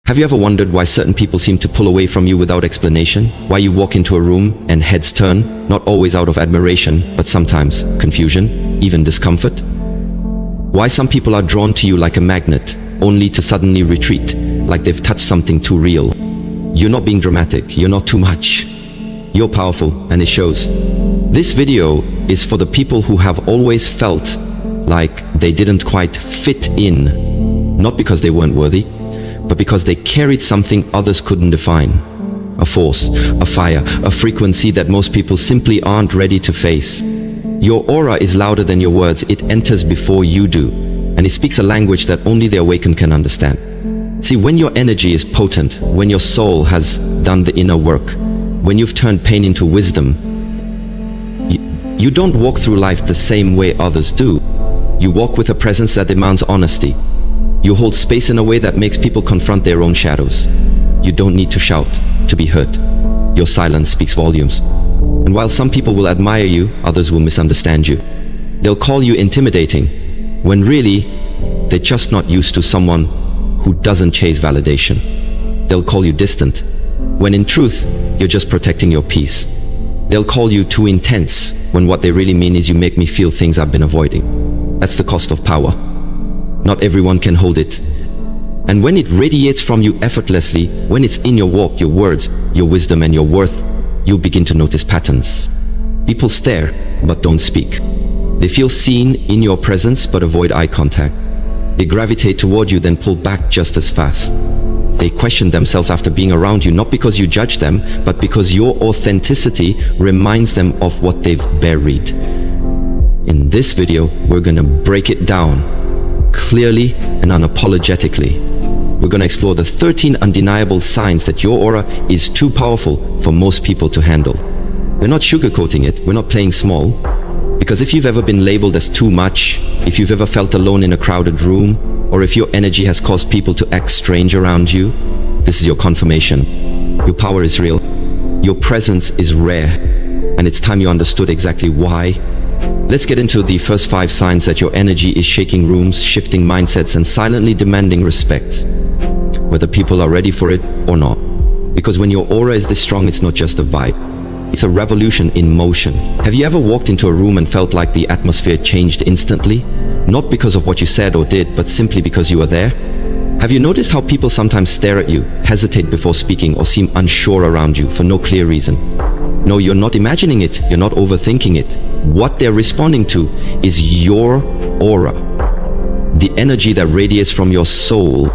Have you ever wondered why certain people seem to pull away from you without explanation? Why you walk into a room and heads turn, not always out of admiration, but sometimes confusion, even discomfort? Why some people are drawn to you like a magnet, only to suddenly retreat, like they've touched something too real? You're not being dramatic, you're not too much. You're powerful, and it shows. This video is for the people who have always felt like they didn't quite fit in, not because they weren't worthy, but because they carried something others couldn't define. A force, a fire, a frequency that most people simply aren't ready to face. Your aura is louder than your words. It enters before you do, and it speaks a language that only the awakened can understand. See, when your energy is potent, when your soul has done the inner work, when you've turned pain into wisdom, you don't walk through life the same way others do. You walk with a presence that demands honesty. You hold space in a way that makes people confront their own shadows. You don't need to shout to be heard. Your silence speaks volumes. And while some people will admire you, others will misunderstand you. They'll call you intimidating, when really, they're just not used to someone who doesn't chase validation. They'll call you distant, when in truth, you're just protecting your peace. They'll call you too intense, when what they really mean is you make me feel things I've been avoiding. That's the cost of power. Not everyone can hold it. And when it radiates from you effortlessly, when it's in your walk, your words, your wisdom and your worth, you'll begin to notice patterns. People stare, but don't speak. They feel seen in your presence, but avoid eye contact. They gravitate toward you, then pull back just as fast. They question themselves after being around you, not because you judge them, but because your authenticity reminds them of what they've buried. In this video, we're gonna break it down clearly and unapologetically. We're going to explore the 13 undeniable signs that your aura is too powerful for most people to handle. We're not sugarcoating it, we're not playing small. Because if you've ever been labeled as too much, if you've ever felt alone in a crowded room, or if your energy has caused people to act strange around you, this is your confirmation. Your power is real. Your presence is rare. And it's time you understood exactly why. Let's get into the first 5 signs that your energy is shaking rooms, shifting mindsets, and silently demanding respect, whether people are ready for it or not. Because when your aura is this strong, it's not just a vibe. It's a revolution in motion. Have you ever walked into a room and felt like the atmosphere changed instantly? Not because of what you said or did, but simply because you were there? Have you noticed how people sometimes stare at you, hesitate before speaking, or seem unsure around you for no clear reason? No, you're not imagining it. You're not overthinking it. What they're responding to is your aura, the energy that radiates from your soul.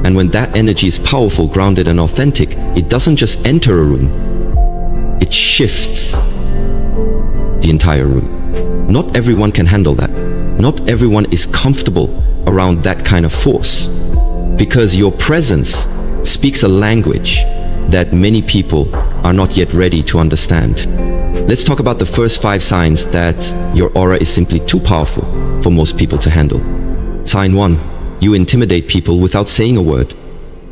And when that energy is powerful, grounded, and authentic, it doesn't just enter a room, it shifts the entire room. Not everyone can handle that. Not everyone is comfortable around that kind of force, because your presence speaks a language that many people are not yet ready to understand. Let's talk about the first 5 signs that your aura is simply too powerful for most people to handle. Sign 1. You intimidate people without saying a word.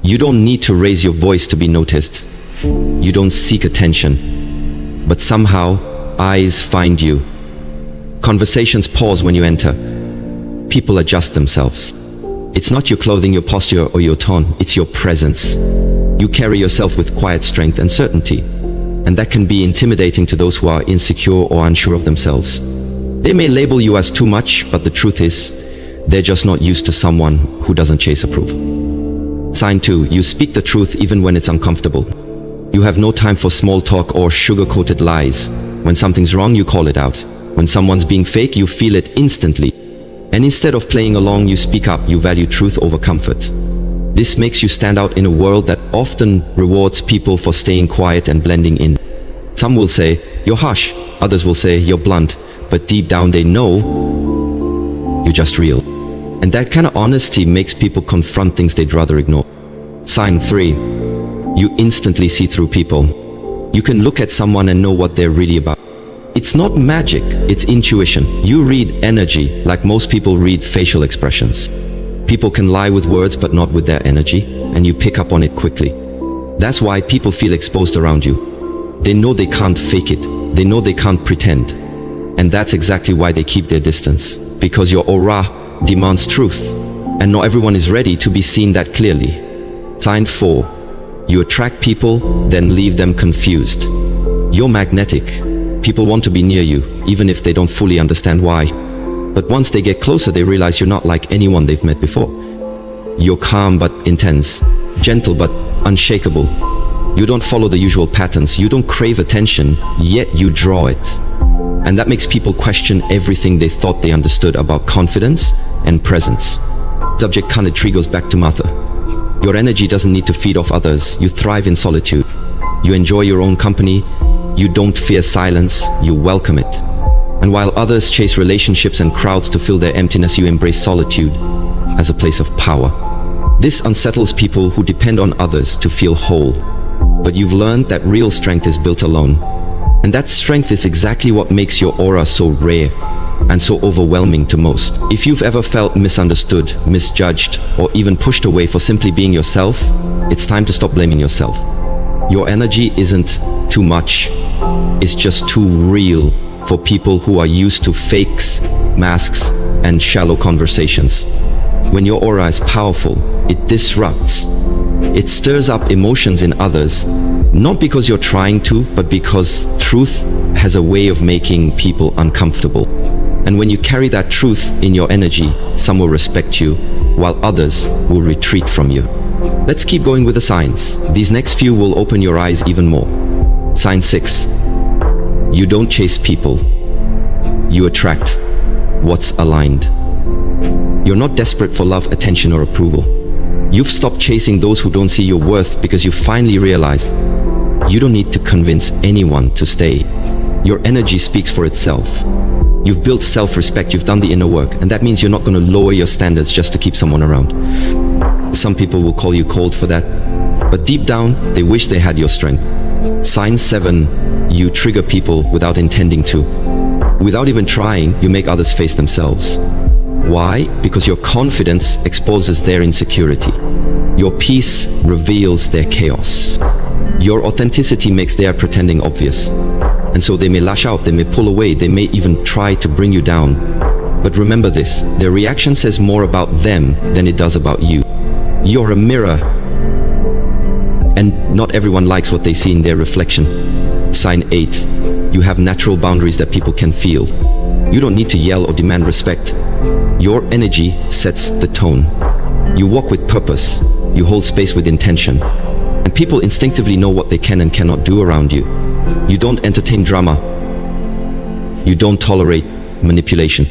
You don't need to raise your voice to be noticed. You don't seek attention. But somehow, eyes find you. Conversations pause when you enter. People adjust themselves. It's not your clothing, your posture, or your tone. It's your presence. You carry yourself with quiet strength and certainty. And that can be intimidating to those who are insecure or unsure of themselves. They may label you as too much, but the truth is, they're just not used to someone who doesn't chase approval. Sign 2. You speak the truth even when it's uncomfortable. You have no time for small talk or sugar-coated lies. When something's wrong, you call it out. When someone's being fake, you feel it instantly. And instead of playing along, you speak up. You value truth over comfort. This makes you stand out in a world that often rewards people for staying quiet and blending in. Some will say, you're harsh. Others will say, you're blunt. But deep down they know you're just real. And that kind of honesty makes people confront things they'd rather ignore. Sign 3. You instantly see through people. You can look at someone and know what they're really about. It's not magic, it's intuition. You read energy like most people read facial expressions. People can lie with words but not with their energy, and you pick up on it quickly. That's why people feel exposed around you. They know they can't fake it. They know they can't pretend. And that's exactly why they keep their distance. Because your aura demands truth, and not everyone is ready to be seen that clearly. Sign 4. You attract people, then leave them confused. You're magnetic. People want to be near you, even if they don't fully understand why. But once they get closer, they realize you're not like anyone they've met before. You're calm but intense, gentle but unshakable. You don't follow the usual patterns, you don't crave attention, yet you draw it. And that makes people question everything they thought they understood about confidence and presence. Subject kind of tree goes back to Martha. Your energy doesn't need to feed off others. You thrive in solitude. You enjoy your own company. You don't fear silence. You welcome it. And while others chase relationships and crowds to fill their emptiness, you embrace solitude as a place of power. This unsettles people who depend on others to feel whole. But you've learned that real strength is built alone. And that strength is exactly what makes your aura so rare and so overwhelming to most. If you've ever felt misunderstood, misjudged, or even pushed away for simply being yourself, it's time to stop blaming yourself. Your energy isn't too much, it's just too real for people who are used to fakes, masks, and shallow conversations. When your aura is powerful, it disrupts. It stirs up emotions in others, not because you're trying to, but because truth has a way of making people uncomfortable. And when you carry that truth in your energy, some will respect you, while others will retreat from you. Let's keep going with the signs. These next few will open your eyes even more. Sign 6. You don't chase people. You attract what's aligned. You're not desperate for love, attention, or approval. You've stopped chasing those who don't see your worth because you finally realized you don't need to convince anyone to stay. Your energy speaks for itself. You've built self-respect, you've done the inner work, and that means you're not going to lower your standards just to keep someone around. Some people will call you cold for that, but deep down, they wish they had your strength. Sign 7. You trigger people without intending to. Without even trying, you make others face themselves. Why? Because your confidence exposes their insecurity. Your peace reveals their chaos. Your authenticity makes their pretending obvious. And so they may lash out, they may pull away, they may even try to bring you down. But remember this, their reaction says more about them than it does about you. You're a mirror, and not everyone likes what they see in their reflection. Sign 8. You have natural boundaries that people can feel. You don't need to yell or demand respect. Your energy sets the tone. You walk with purpose. You hold space with intention. And people instinctively know what they can and cannot do around you. You don't entertain drama. You don't tolerate manipulation.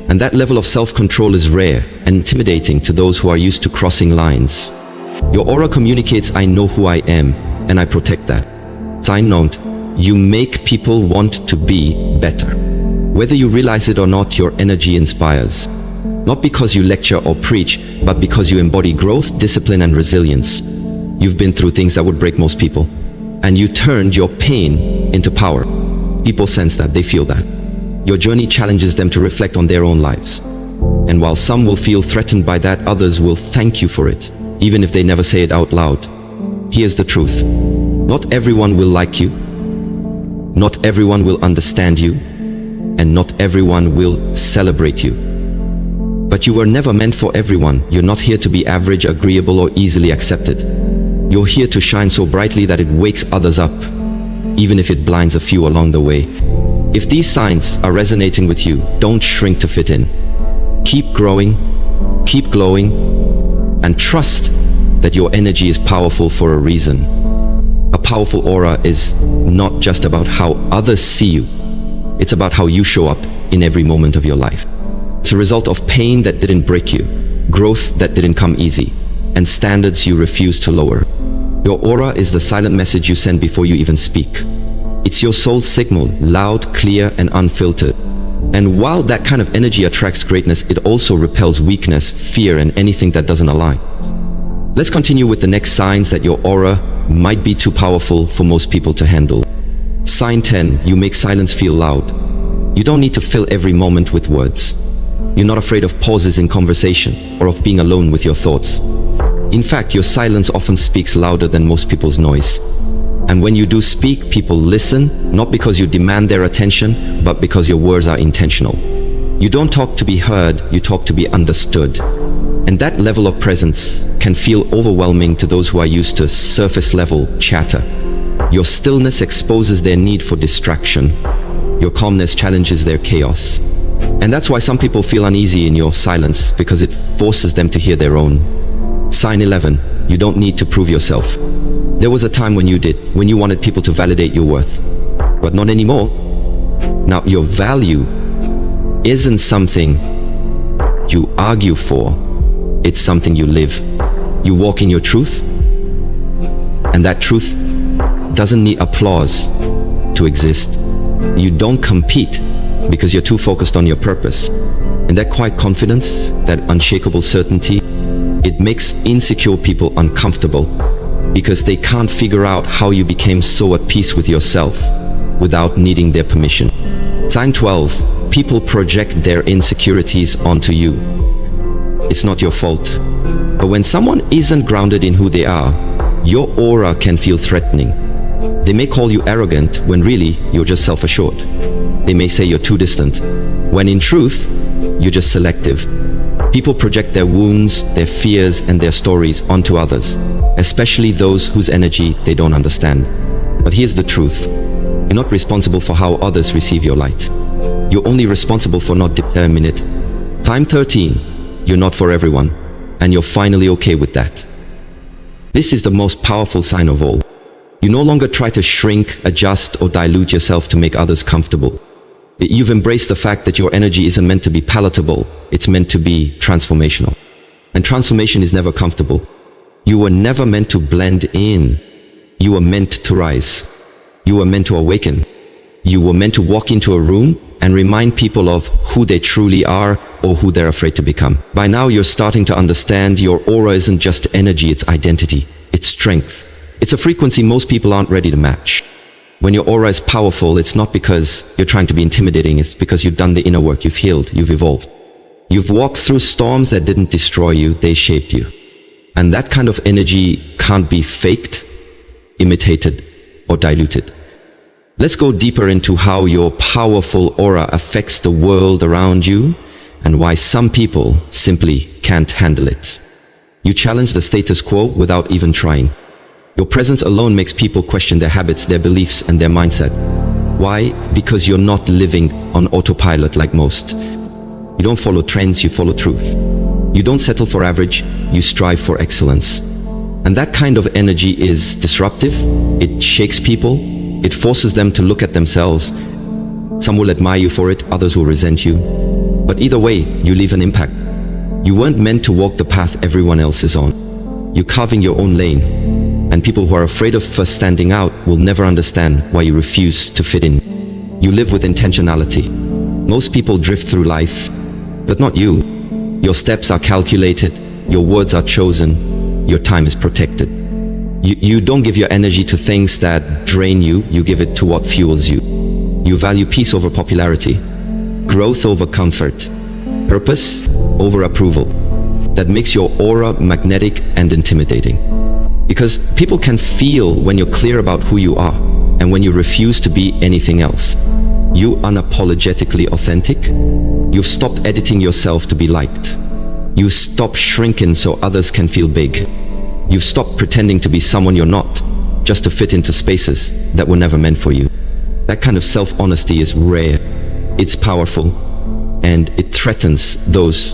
And that level of self-control is rare and intimidating to those who are used to crossing lines. Your aura communicates, I know who I am, and I protect that. Sign 9. You make people want to be better. Whether you realize it or not, your energy inspires. Not because you lecture or preach, but because you embody growth, discipline, and resilience. You've been through things that would break most people, and you turned your pain into power. People sense that, they feel that. Your journey challenges them to reflect on their own lives. And while some will feel threatened by that, others will thank you for it, even if they never say it out loud. Here's the truth. Not everyone will like you. Not everyone will understand you. And not everyone will celebrate you. But you were never meant for everyone. You're not here to be average, agreeable, or easily accepted. You're here to shine so brightly that it wakes others up, even if it blinds a few along the way. If these signs are resonating with you, don't shrink to fit in. Keep growing, keep glowing, and trust that your energy is powerful for a reason. A powerful aura is not just about how others see you. It's about how you show up in every moment of your life. It's a result of pain that didn't break you, growth that didn't come easy, and standards you refuse to lower. Your aura is the silent message you send before you even speak. It's your soul's signal, loud, clear, and unfiltered. And while that kind of energy attracts greatness, it also repels weakness, fear, and anything that doesn't align. Let's continue with the next signs that your aura might be too powerful for most people to handle. Sign 10. You make silence feel loud. You don't need to fill every moment with words. You're not afraid of pauses in conversation or of being alone with your thoughts. In fact, your silence often speaks louder than most people's noise. And when you do speak, people listen, not because you demand their attention, but because your words are intentional. You don't talk to be heard, you talk to be understood. And that level of presence can feel overwhelming to those who are used to surface-level chatter. Your stillness exposes their need for distraction. Your calmness challenges their chaos. And that's why some people feel uneasy in your silence, because it forces them to hear their own. Sign 11. You don't need to prove yourself. There was a time when you did, when you wanted people to validate your worth. But not anymore. Now, your value isn't something you argue for. It's something you live. You walk in your truth, and that truth doesn't need applause to exist. You don't compete because you're too focused on your purpose. And that quiet confidence, that unshakable certainty, it makes insecure people uncomfortable because they can't figure out how you became so at peace with yourself without needing their permission. Sign 12. People project their insecurities onto you. It's not your fault. But when someone isn't grounded in who they are, your aura can feel threatening. They may call you arrogant when really you're just self-assured. They may say you're too distant, when in truth, you're just selective. People project their wounds, their fears, and their stories onto others, especially those whose energy they don't understand. But here's the truth. You're not responsible for how others receive your light. You're only responsible for not determining it. Time 13. You're not for everyone, and you're finally okay with that. This is the most powerful sign of all. You no longer try to shrink, adjust, or dilute yourself to make others comfortable. You've embraced the fact that your energy isn't meant to be palatable, it's meant to be transformational. And transformation is never comfortable. You were never meant to blend in. You were meant to rise. You were meant to awaken. You were meant to walk into a room and remind people of who they truly are or who they're afraid to become. By now, you're starting to understand your aura isn't just energy, it's identity, it's strength. It's a frequency most people aren't ready to match. When your aura is powerful, it's not because you're trying to be intimidating, it's because you've done the inner work, you've healed, you've evolved. You've walked through storms that didn't destroy you, they shaped you. And that kind of energy can't be faked, imitated, or diluted. Let's go deeper into how your powerful aura affects the world around you and why some people simply can't handle it. You challenge the status quo without even trying. Your presence alone makes people question their habits, their beliefs, and their mindset. Why? Because you're not living on autopilot like most. You don't follow trends, you follow truth. You don't settle for average, you strive for excellence. And that kind of energy is disruptive. It shakes people. It forces them to look at themselves. Some will admire you for it, others will resent you. But either way, you leave an impact. You weren't meant to walk the path everyone else is on. You're carving your own lane. And people who are afraid of first standing out will never understand why you refuse to fit in. You live with intentionality. Most people drift through life, but not you. Your steps are calculated, your words are chosen, your time is protected. You don't give your energy to things that drain you, you give it to what fuels you. You value peace over popularity, growth over comfort, purpose over approval. That makes your aura magnetic and intimidating. Because people can feel when you're clear about who you are and when you refuse to be anything else. You unapologetically authentic. You've stopped editing yourself to be liked. You stop shrinking so others can feel big. You've stopped pretending to be someone you're not, just to fit into spaces that were never meant for you. That kind of self-honesty is rare, it's powerful, and it threatens those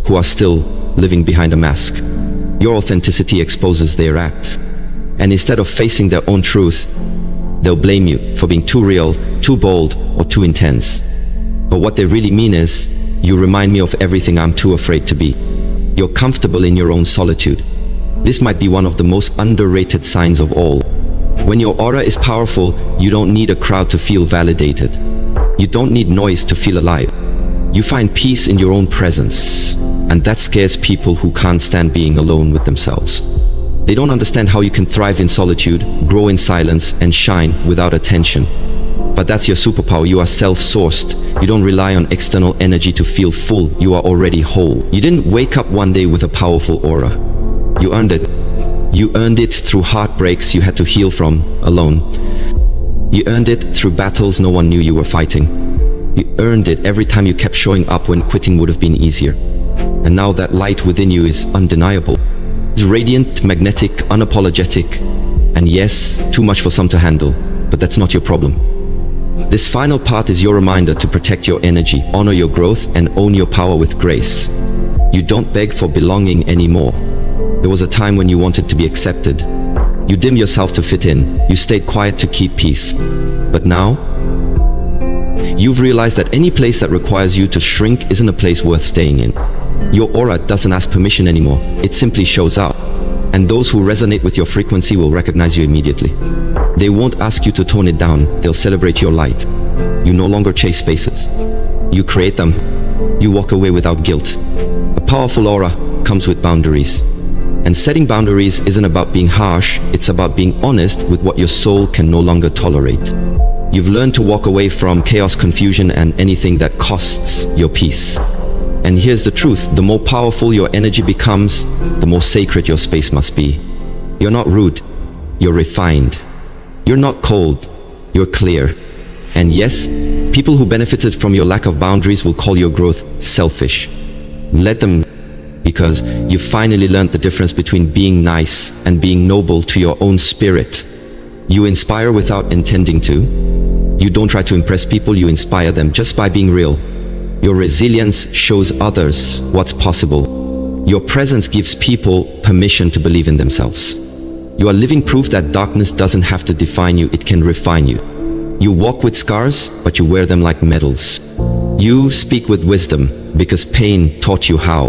who are still living behind a mask. Your authenticity exposes their act, and instead of facing their own truth, they'll blame you for being too real, too bold, or too intense. But what they really mean is, you remind me of everything I'm too afraid to be. You're comfortable in your own solitude. This might be one of the most underrated signs of all. When your aura is powerful, you don't need a crowd to feel validated. You don't need noise to feel alive. You find peace in your own presence, and that scares people who can't stand being alone with themselves. They don't understand how you can thrive in solitude, grow in silence, and shine without attention. But that's your superpower. You are self-sourced. You don't rely on external energy to feel full. You are already whole. You didn't wake up one day with a powerful aura. You earned it. You earned it through heartbreaks you had to heal from alone. You earned it through battles no one knew you were fighting. You earned it every time you kept showing up when quitting would have been easier. And now that light within you is undeniable. It's radiant, magnetic, unapologetic. And yes, too much for some to handle, but that's not your problem. This final part is your reminder to protect your energy, honor your growth, and own your power with grace. You don't beg for belonging anymore. There was a time when you wanted to be accepted. You dim yourself to fit in. You stayed quiet to keep peace. But now, you've realized that any place that requires you to shrink isn't a place worth staying in. Your aura doesn't ask permission anymore. It simply shows up. And those who resonate with your frequency will recognize you immediately. They won't ask you to tone it down. They'll celebrate your light. You no longer chase spaces. You create them. You walk away without guilt. A powerful aura comes with boundaries. And setting boundaries isn't about being harsh. It's about being honest with what your soul can no longer tolerate. You've learned to walk away from chaos, confusion, and anything that costs your peace. And here's the truth. The more powerful your energy becomes, the more sacred your space must be. You're not rude. You're refined. You're not cold. You're clear. And yes, people who benefited from your lack of boundaries will call your growth selfish. Let them, because you finally learned the difference between being nice and being noble to your own spirit. You inspire without intending to. You don't try to impress people, you inspire them just by being real. Your resilience shows others what's possible. Your presence gives people permission to believe in themselves. You are living proof that darkness doesn't have to define you, it can refine you. You walk with scars, but you wear them like medals. You speak with wisdom because pain taught you how.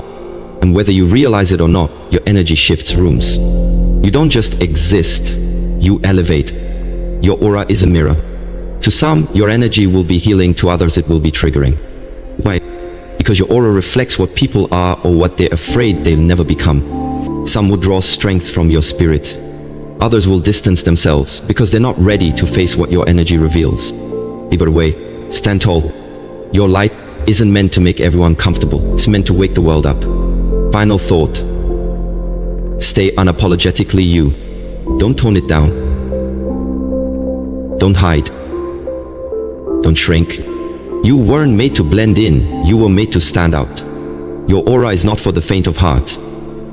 And whether you realize it or not, your energy shifts rooms. You don't just exist, you elevate. Your aura is a mirror. To some, your energy will be healing, to others it will be triggering. Why? Because your aura reflects what people are or what they're afraid they'll never become. Some will draw strength from your spirit. Others will distance themselves because they're not ready to face what your energy reveals. Either way, stand tall. Your light isn't meant to make everyone comfortable. It's meant to wake the world up. Final thought. Stay unapologetically you. Don't tone it down. Don't hide. Don't shrink. You weren't made to blend in. You were made to stand out. Your aura is not for the faint of heart.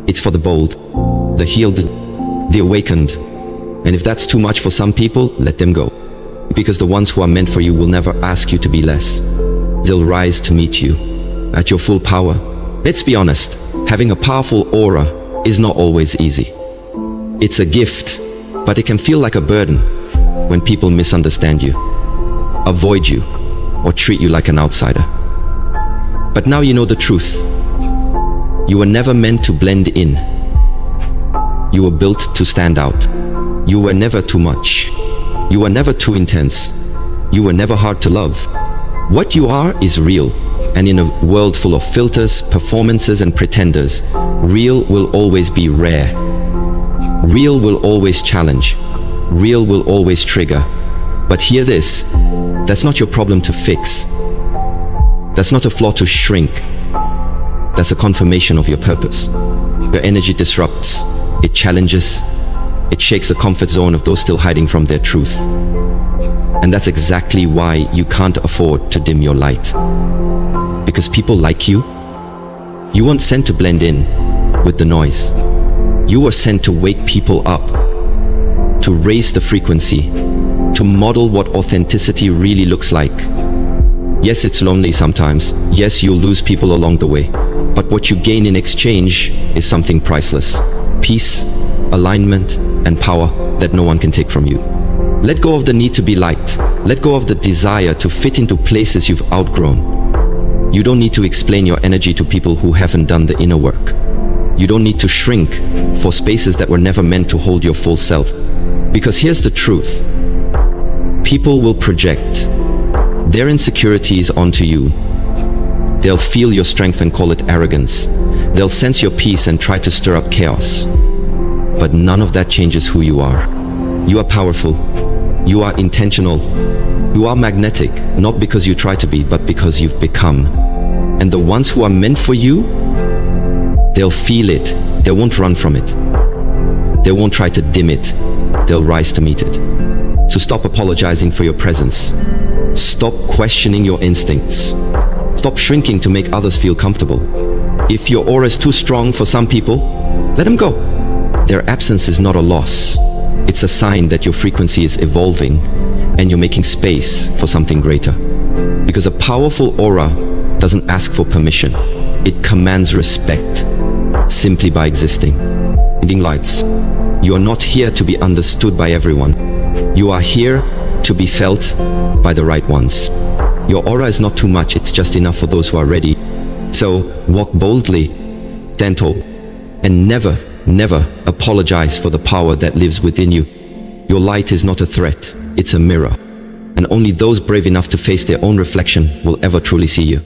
It's for the bold, the healed, the awakened. And if that's too much for some people, let them go. Because the ones who are meant for you will never ask you to be less. They'll rise to meet you at your full power. Let's be honest, having a powerful aura is not always easy. It's a gift, but it can feel like a burden when people misunderstand you, avoid you, or treat you like an outsider. But now you know the truth. You were never meant to blend in. You were built to stand out. You were never too much. You were never too intense. You were never hard to love. What you are is real, and in a world full of filters, performances, and pretenders, real will always be rare. Real will always challenge. Real will always trigger. But hear this, that's not your problem to fix. That's not a flaw to shrink. That's a confirmation of your purpose. Your energy disrupts, it challenges, it shakes the comfort zone of those still hiding from their truth. And that's exactly why you can't afford to dim your light. Because people like you. You weren't sent to blend in with the noise. You were sent to wake people up, to raise the frequency, to model what authenticity really looks like. Yes, it's lonely sometimes. Yes, you'll lose people along the way. But what you gain in exchange is something priceless. Peace, alignment, and power that no one can take from you. Let go of the need to be liked. Let go of the desire to fit into places you've outgrown. You don't need to explain your energy to people who haven't done the inner work. You don't need to shrink for spaces that were never meant to hold your full self. Because here's the truth. People will project their insecurities onto you. They'll feel your strength and call it arrogance. They'll sense your peace and try to stir up chaos. But none of that changes who you are. You are powerful. You are intentional. You are magnetic, not because you try to be, but because you've become. And the ones who are meant for you, they'll feel it. They won't run from it. They won't try to dim it. They'll rise to meet it. So stop apologizing for your presence. Stop questioning your instincts. Stop shrinking to make others feel comfortable. If your aura is too strong for some people, let them go. Their absence is not a loss. It's a sign that your frequency is evolving and you're making space for something greater. Because a powerful aura doesn't ask for permission. It commands respect simply by existing. Leading lights. You are not here to be understood by everyone. You are here to be felt by the right ones. Your aura is not too much, it's just enough for those who are ready. So walk boldly, stand tall, and never, never apologize for the power that lives within you. Your light is not a threat, it's a mirror. And only those brave enough to face their own reflection will ever truly see you.